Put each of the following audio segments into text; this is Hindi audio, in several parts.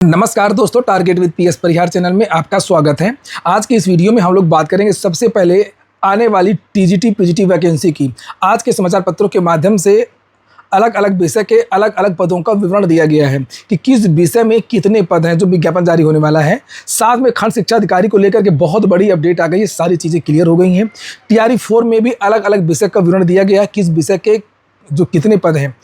नमस्कार दोस्तों, target with PS Parihar channel में आपका स्वागत है। आज की इस वीडियो में हम लोग बात करेंगे सबसे पहले आने वाली टीजीटी पीजीटी वैकेंसी की। आज के समाचार पत्रों के माध्यम से अलग अलग विषय के अलग अलग पदों का विवरण दिया गया है कि किस विषय में कितने पद हैं जो विज्ञापन जारी होने वाला है। साथ में खंड शिक्षा अधिकारी को लेकर के बहुत बड़ी अपडेट आ गई है, सारी चीज़ें क्लियर हो गई हैं। टीआरई 4 में भी अलग अलग विषय का विवरण दिया गया है, किस विषय के जो कितने पद हैं।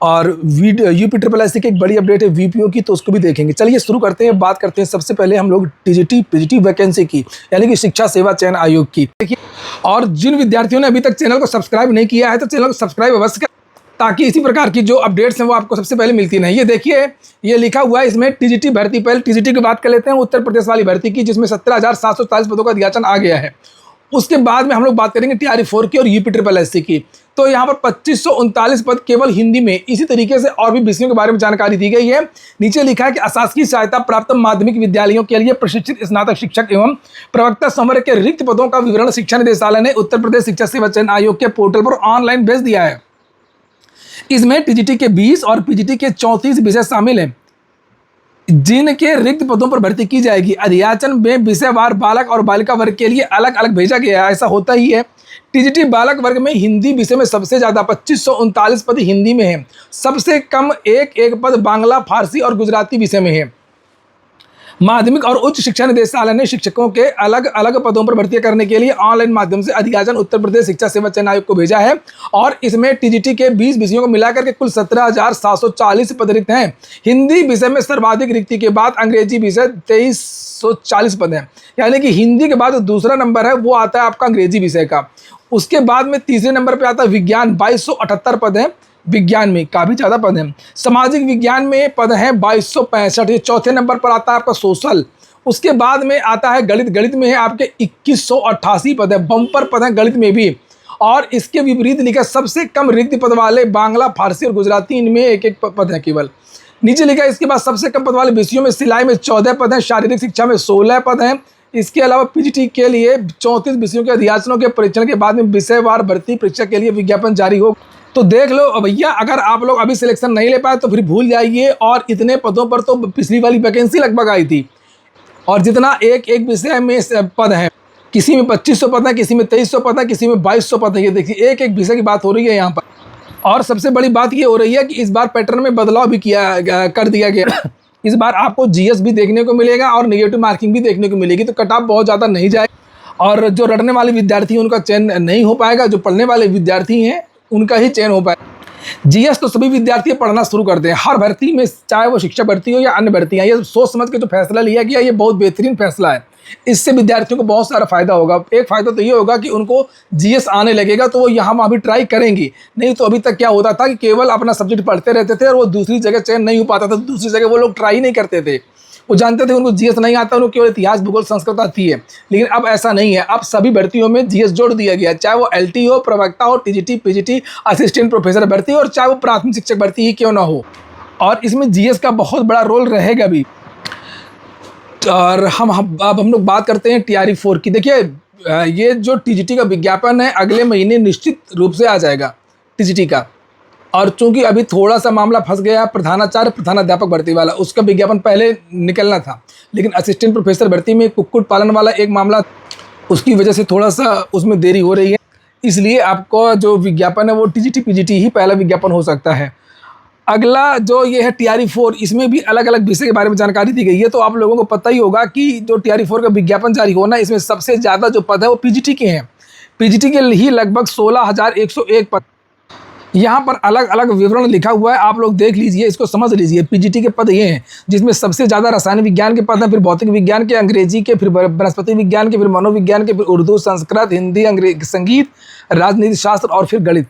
और यूपी-SSSC की एक बड़ी अपडेट है वीपीओ की, तो उसको भी देखेंगे। चलिए शुरू करते हैं, बात करते हैं सबसे पहले हम लोग टीजीटी पीजीटी वैकेंसी की, यानी कि शिक्षा सेवा चयन आयोग की। देखिए, और जिन विद्यार्थियों ने अभी तक चैनल को सब्सक्राइब नहीं किया है तो चैनल को सब्सक्राइब अवश्य करें, ताकि इसी प्रकार की जो अपडेट्स हैं वो आपको सबसे पहले मिलती नहीं। ये देखिए, ये लिखा हुआ है इसमें टीजीटी भर्ती। पहले टीजीटी की बात कर लेते हैं, उत्तर प्रदेश वाली भर्ती की, जिसमें 17,740 पदों का अधियाचन आ गया है। उसके बाद में हम लोग बात करेंगे टीआरई 4 की और यूपी-SSSC की। तो यहाँ पर 2539 पद केवल हिंदी में। इसी तरीके से और भी विषयों के बारे में जानकारी दी गई है। नीचे लिखा है कि अशासकीय सहायता प्राप्त माध्यमिक विद्यालयों के लिए प्रशिक्षित स्नातक शिक्षक एवं प्रवक्ता संवर्ग के रिक्त पदों का विवरण शिक्षा निदेशालय ने उत्तर प्रदेश शिक्षा सेवा चयन आयोग के पोर्टल पर ऑनलाइन भेज दिया है। इसमें टीजीटी के 20 और पीजीटी के 34 विषय शामिल हैं, जिनके रिक्त पदों पर भर्ती की जाएगी। अधियाचन में विषयवार बालक और बालिका वर्ग के लिए अलग अलग भेजा गया है। ऐसा होता ही है। टीजीटी बालक वर्ग में हिंदी विषय में सबसे ज़्यादा 2539 पद हिंदी में हैं। सबसे कम एक पद बांग्ला, फारसी और गुजराती विषय में है। माध्यमिक और उच्च शिक्षा निदेशालय ने शिक्षकों के अलग अलग पदों पर भर्ती करने के लिए ऑनलाइन माध्यम से अधियाचन उत्तर प्रदेश शिक्षा सेवा चयन आयोग को भेजा है। और इसमें टीजीटी के 20 विषयों को मिलाकर के कुल 17,740 पद रिक्त हैं। हिंदी विषय में सर्वाधिक रिक्ति के बाद अंग्रेजी विषय 2340 पद हैं, यानी कि हिंदी के बाद दूसरा नंबर है वो आता है आपका अंग्रेजी विषय का। उसके बाद में तीसरे नंबर पर आता है विज्ञान, 2278 पद हैं। विज्ञान में काफ़ी ज़्यादा पद हैं। सामाजिक विज्ञान में पद हैं 2265। चौथे नंबर पर आता है आपका सोशल। उसके बाद में आता है गणित। गणित में है आपके 2188 पद है। बम्पर पद हैं गणित में भी। और इसके विपरीत लिखा सबसे कम रिक्त पद वाले बांग्ला, फारसी और गुजराती, इनमें एक पद है केवल। नीचे लिखा है इसके बाद सबसे कम पद वाले विषयों में सिलाई में 14 पद हैं, शारीरिक शिक्षा में 16 पद हैं। इसके अलावा पीजीटी के लिए 34 विषयों के अधियाचनों के परीक्षण के बाद में विषयवार भर्ती परीक्षा के लिए विज्ञापन जारी हो। तो देख लो भैया, अगर आप लोग अभी सिलेक्शन नहीं ले पाए तो फिर भूल जाइए। और इतने पदों पर तो पिछली वाली वैकेंसी लगभग आई थी। और जितना एक विषय में पद है, किसी में 2500 पद है, किसी में 2300 पद है, किसी में 2200 पद है। ये देखिए, एक विषय की बात हो रही है यहाँ पर। और सबसे बड़ी बात ये हो रही है कि इस बार पैटर्न में बदलाव भी कर दिया गया। इस बार आपको जीएस भी देखने को मिलेगा और नेगेटिव मार्किंग भी देखने को मिलेगी। तो कट ऑफ बहुत ज़्यादा नहीं जाएगा और जो रटने वाले विद्यार्थी हैं उनका चयन नहीं हो पाएगा। जो पढ़ने वाले विद्यार्थी हैं उनका ही चयन हो पाएगा। जीएस तो सभी विद्यार्थी पढ़ना शुरू करते हैं हर भर्ती में, चाहे वो शिक्षक भर्ती हो या अन्य भर्तियाँ। ये सोच समझ के जो फैसला लिया गया ये बहुत बेहतरीन फैसला है। इससे विद्यार्थियों को बहुत सारा फायदा होगा। एक फ़ायदा तो ये होगा कि उनको जीएस आने लगेगा तो वो यहाँ वहाँ भी ट्राई करेंगी। नहीं तो अभी तक क्या होता था कि केवल अपना सब्जेक्ट पढ़ते रहते थे और वो दूसरी जगह चयन नहीं हो पाता था। दूसरी जगह वो लोग ट्राई नहीं करते थे। वो जानते थे उनको जीएस नहीं आता, उनको केवल इतिहास, भूगोल, संस्कृत आती है। लेकिन अब ऐसा नहीं है। अब सभी भर्तियों में जीएस जोड़ दिया गया, चाहे वो एलटी हो, प्रवक्ता हो, टीजीटी, पीजीटी, असिस्टेंट प्रोफेसर भर्ती हो, और चाहे वो प्राथमिक शिक्षक भर्ती ही क्यों ना हो। और इसमें जीएस का बहुत बड़ा रोल रहेगा भी। और अब हम लोग बात करते हैं टीआरई 4 की। देखिए, ये जो टीजीटी का विज्ञापन है अगले महीने निश्चित रूप से आ जाएगा टीजीटी का। और चूंकि अभी थोड़ा सा मामला फंस गया प्रधानाचार्य, प्रधानाध्यापक भर्ती वाला, उसका विज्ञापन पहले निकलना था। लेकिन असिस्टेंट प्रोफेसर भर्ती में कुक्कुट पालन वाला एक मामला, उसकी वजह से थोड़ा सा उसमें देरी हो रही है। इसलिए आपको जो विज्ञापन है वो टीजीटी पीजीटी ही पहला विज्ञापन हो सकता है। अगला जो ये है टीआरई 4, इसमें भी अलग अलग विषय के बारे में जानकारी दी गई है। तो आप लोगों को पता ही होगा कि जो टीआरई 4 का विज्ञापन जारी होना, इसमें सबसे ज़्यादा जो पद है वो पीजीटी के हैं। पीजीटी के ही लगभग 16,101 पद। यहाँ पर अलग अलग विवरण लिखा हुआ है, आप लोग देख लीजिए, इसको समझ लीजिए। पीजीटी के पद ये हैं जिसमें सबसे ज़्यादा रसायन विज्ञान के पद हैं, फिर भौतिक विज्ञान के, अंग्रेजी के, फिर वनस्पति विज्ञान के, फिर मनोविज्ञान के, फिर उर्दू, संस्कृत, हिंदी, अंग्रेजी, संगीत, राजनीति शास्त्र और फिर गणित।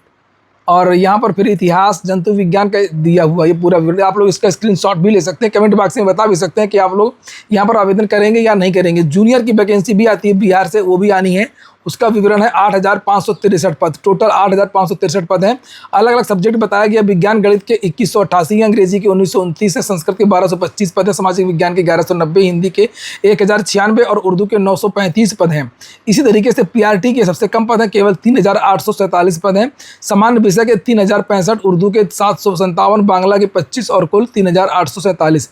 और यहाँ पर फिर इतिहास, जंतु विज्ञान का दिया हुआ ये पूरा विवरण। आप लोग इसका स्क्रीनशॉट भी ले सकते हैं, कमेंट बॉक्स में बता भी सकते हैं कि आप लोग यहाँ पर आवेदन करेंगे या नहीं करेंगे। जूनियर की वैकेंसी भी आती है बिहार से, वो भी आनी है। उसका विवरण है 8,563 पद। टोटल 8,563 पद हैं। अलग अलग सब्जेक्ट बताया गया। विज्ञान गणित के 2188 है, अंग्रेजी के 1929 है, संस्कृत के 1225 पद है, सामाजिक विज्ञान के 1190, हिंदी के 1096 और उर्दू के 935 पद हैं। इसी तरीके से पीआरटी के सबसे कम पद हैं, केवल 3,847 पद हैं। सामान्य विषय के 3,065, उर्दू के 757, बांग्ला के 25 और कुल 3,847।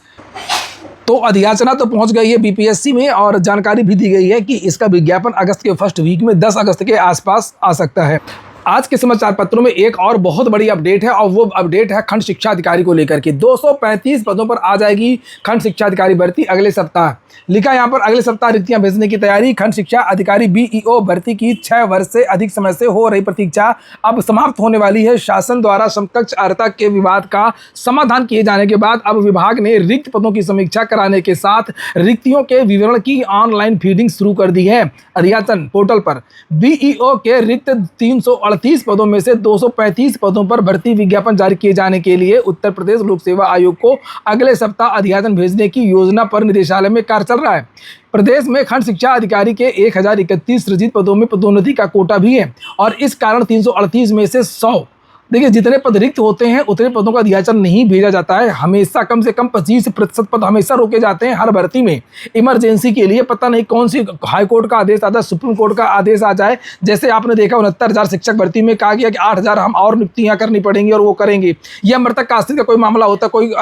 तो अधियाचना तो पहुंच गई है बीपीएससी में और जानकारी भी दी गई है कि इसका विज्ञापन अगस्त के फर्स्ट वीक में 10 अगस्त के आसपास आ सकता है। आज के समाचार पत्रों में एक और बहुत बड़ी अपडेट है और वो अपडेट है खंड शिक्षा अधिकारी को लेकर के 235 पदों पर आ जाएगी खंड शिक्षा अधिकारी भर्ती अगले सप्ताह। लिखा यहाँ पर अगले सप्ताह रिक्तियां भेजने की तैयारी। खंड शिक्षा अधिकारी बीईओ भर्ती की 6 वर्ष से अधिक समय से हो रही प्रतीक्षा अब समाप्त होने वाली है। शासन द्वारा समकक्ष अर्हता के विवाद का समाधान किए जाने के बाद अब विभाग ने रिक्त पदों की समीक्षा कराने के साथ रिक्तियों के विवरण की ऑनलाइन फीडिंग शुरू कर दी है। अधियाचन पोर्टल पर बीईओ के रिक्त 338 पदों में से 235 पदों पर भर्ती विज्ञापन जारी किए जाने के लिए उत्तर प्रदेश लोक सेवा आयोग को अगले सप्ताह अधियाचन भेजने की योजना पर निदेशालय में कार्य चल रहा है। प्रदेश में खंड शिक्षा अधिकारी के 1031 सृजित पदों में पदोन्नति का कोटा भी है और इस कारण 338 में से 100 देखिए जितने पद रिक्त होते हैं उतने पदों का अधियाचन नहीं भेजा जाता है। हमेशा कम से कम 25% पद हमेशा रोके जाते हैं हर भर्ती में। इमरजेंसी के लिए पता नहीं कौन सी हाई कोर्ट का आदेश आता है, सुप्रीम कोर्ट का आदेश आ जाए। जैसे आपने देखा 69,000 शिक्षक भर्ती में कहा गया कि 8,000 हम और नियुक्तियां करनी पड़ेंगी और वो करेंगे। या मृतक कास्ती का कोई मामला होता, कोई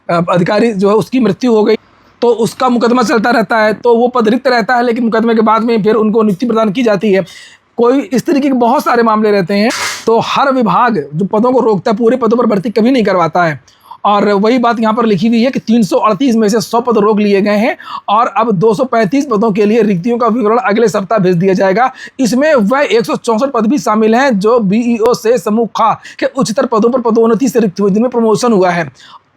अधिकारी जो है उसकी मृत्यु हो गई तो उसका मुकदमा चलता रहता है तो वो पद रिक्त रहता है, लेकिन मुकदमे के बाद में फिर उनको नियुक्ति प्रदान की जाती है। कोई इस तरीके के बहुत सारे मामले रहते हैं तो हर विभाग जो पदों को रोकता है पूरे पदों पर भर्ती कभी नहीं करवाता है। और वही बात यहाँ पर लिखी हुई है कि 338 में से 100 पद रोक लिए गए हैं और अब 235 पदों के लिए रिक्तियों का विवरण अगले सप्ताह भेज दिया जाएगा। इसमें वह 164 पद भी शामिल हैं जो बीईओ से समूह खा के उच्चतर पदों पर पदोन्नति से रिक्त हुए जिनमें प्रमोशन हुआ है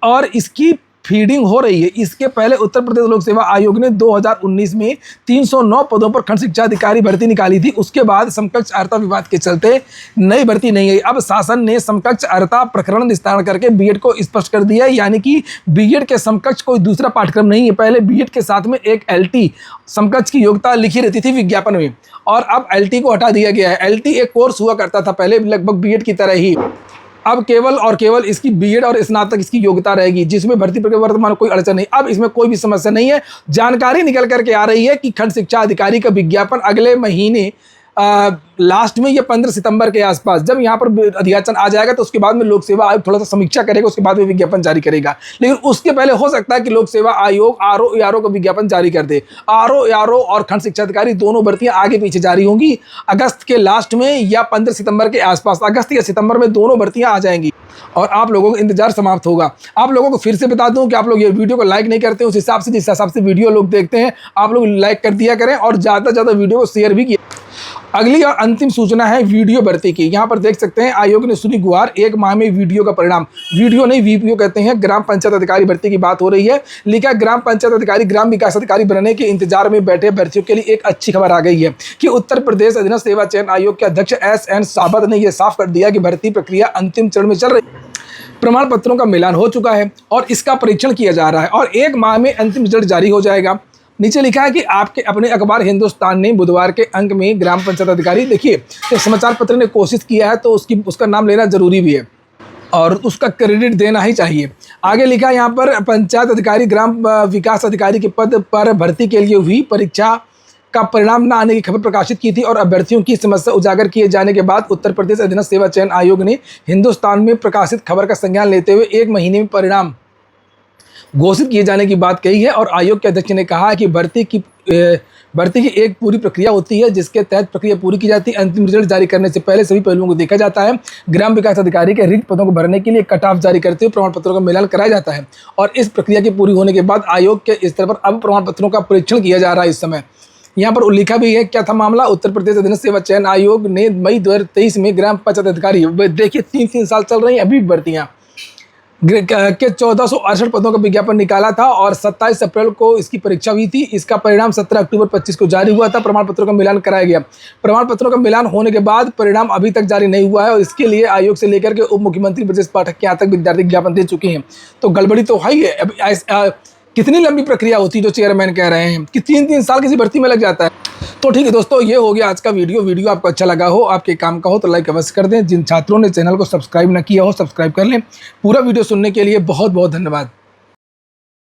और इसकी फीडिंग हो रही है। इसके पहले उत्तर प्रदेश लोक सेवा आयोग ने 2019 में 309 पदों पर खंड शिक्षा अधिकारी भर्ती निकाली थी। उसके बाद समकक्ष अर्हता विवाद के चलते नई भर्ती नहीं आई। अब शासन ने समकक्ष अर्हता प्रकरण निस्तारण करके बीएड को स्पष्ट कर दिया है, यानी कि बीएड के समकक्ष कोई दूसरा पाठ्यक्रम नहीं है। पहले बीएड के साथ में एक एलटी समकक्ष की योग्यता लिखी रहती थी विज्ञापन में और अब एलटी को हटा दिया गया है। एलटी एक कोर्स हुआ करता था पहले लगभग बीएड की तरह ही। अब केवल और केवल इसकी बीएड और स्नातक इसकी योग्यता रहेगी जिसमें भर्ती प्रक्रिया वर्तमान कोई अड़चन नहीं। अब इसमें कोई भी समस्या नहीं है। जानकारी निकल करके आ रही है कि खंड शिक्षा अधिकारी का विज्ञापन अगले महीने लास्ट में या 15 सितंबर के आसपास जब यहाँ पर अधियाचन आ जाएगा तो उसके बाद में लोक सेवा आयोग थोड़ा सा समीक्षा करेगा, उसके बाद में विज्ञापन जारी करेगा। लेकिन उसके पहले हो सकता है कि लोक सेवा आयोग आरओ का विज्ञापन जारी कर दे। आरओ और खंड शिक्षा अधिकारी दोनों भर्तियां आगे पीछे जारी होंगी अगस्त के लास्ट में या 15 सितंबर के आसपास। अगस्त या सितंबर में दोनों भर्तियां आ जाएंगी और आप लोगों का इंतजार समाप्त होगा। आप लोगों को फिर से बता दूं कि आप लोग ये वीडियो को लाइक नहीं करते, उस हिसाब से जिस हिसाब से वीडियो लोग देखते हैं आप लोग लाइक कर दिया करें और ज़्यादा से ज़्यादा वीडियो को शेयर भी किया। अगली और अंतिम सूचना है वीडियो भर्ती की। यहाँ पर देख सकते हैं आयोग ने सुनी गुहार, 1 माह में वीडियो का परिणाम। वीडियो नहीं वीपीओ कहते हैं। ग्राम पंचायत अधिकारी भर्ती की बात हो रही है। लिखा ग्राम पंचायत अधिकारी ग्राम विकास अधिकारी बनने के इंतजार में बैठे अभ्यर्थियों के लिए एक अच्छी खबर आ गई है कि उत्तर प्रदेश अधीनस्थ सेवा चयन आयोग के अध्यक्ष SN साबत ने यह साफ कर दिया कि भर्ती प्रक्रिया अंतिम चरण में चल रही है। प्रमाण पत्रों का मिलान हो चुका है और इसका परीक्षण किया जा रहा है और 1 माह में अंतिम रिजल्ट जारी हो जाएगा। नीचे लिखा है कि आपके अपने अखबार हिंदुस्तान ने बुधवार के अंक में ग्राम पंचायत अधिकारी, देखिए तो समाचार पत्र ने कोशिश किया है तो उसका नाम लेना जरूरी भी है और उसका क्रेडिट देना ही चाहिए। आगे लिखा है यहाँ पर पंचायत अधिकारी ग्राम विकास अधिकारी के पद पर भर्ती के लिए हुई परीक्षा का परिणाम न आने की खबर प्रकाशित की थी और अभ्यर्थियों की समस्या उजागर किए जाने के बाद उत्तर प्रदेश अधीनस्थ सेवा चयन आयोग ने हिंदुस्तान में प्रकाशित खबर का संज्ञान लेते हुए 1 महीने में परिणाम घोषित किए जाने की बात कही है। और आयोग के अध्यक्ष ने कहा कि भर्ती की एक पूरी प्रक्रिया होती है जिसके तहत प्रक्रिया पूरी की जाती है। अंतिम रिजल्ट जारी करने से पहले सभी पहलुओं को देखा जाता है। ग्राम विकास अधिकारी के रिक्त पदों को भरने के लिए कट ऑफ जारी करते हुए प्रमाण पत्रों का मिलान कराया जाता है और इस प्रक्रिया की पूरी होने के बाद आयोग के स्तर पर अब प्रमाण पत्रों का परीक्षण किया जा रहा है। इस समय यहाँ पर लिखा भी है क्या था मामला। उत्तर प्रदेश अधीनस्थ सेवा चयन आयोग ने मई 2023 में ग्राम पंचायत अधिकारी, देखिए 3 साल चल रही हैं अभी भर्तियाँ के 1468 पदों का विज्ञापन निकाला था और 27 अप्रैल को इसकी परीक्षा हुई थी। इसका परिणाम 17 अक्टूबर 25 को जारी हुआ था। प्रमाण पत्रों का मिलान कराया गया। प्रमाण पत्रों का मिलान होने के बाद परिणाम अभी तक जारी नहीं हुआ है और इसके लिए आयोग से लेकर के उप मुख्यमंत्री ब्रजेश पाठक के यहाँ तक विद्यार्थी विज्ञापन दे चुके हैं। तो गड़बड़ी तो है ही है। अब कितनी लंबी प्रक्रिया होती है जो चेयरमैन कह रहे हैं कि 3 साल किसी भर्ती में लग जाता है। तो ठीक है दोस्तों, ये हो गया आज का वीडियो आपको अच्छा लगा हो, आपके काम का हो तो लाइक अवश्य कर दें। जिन छात्रों ने चैनल को सब्सक्राइब ना किया हो सब्सक्राइब कर लें। पूरा वीडियो सुनने के लिए बहुत बहुत धन्यवाद।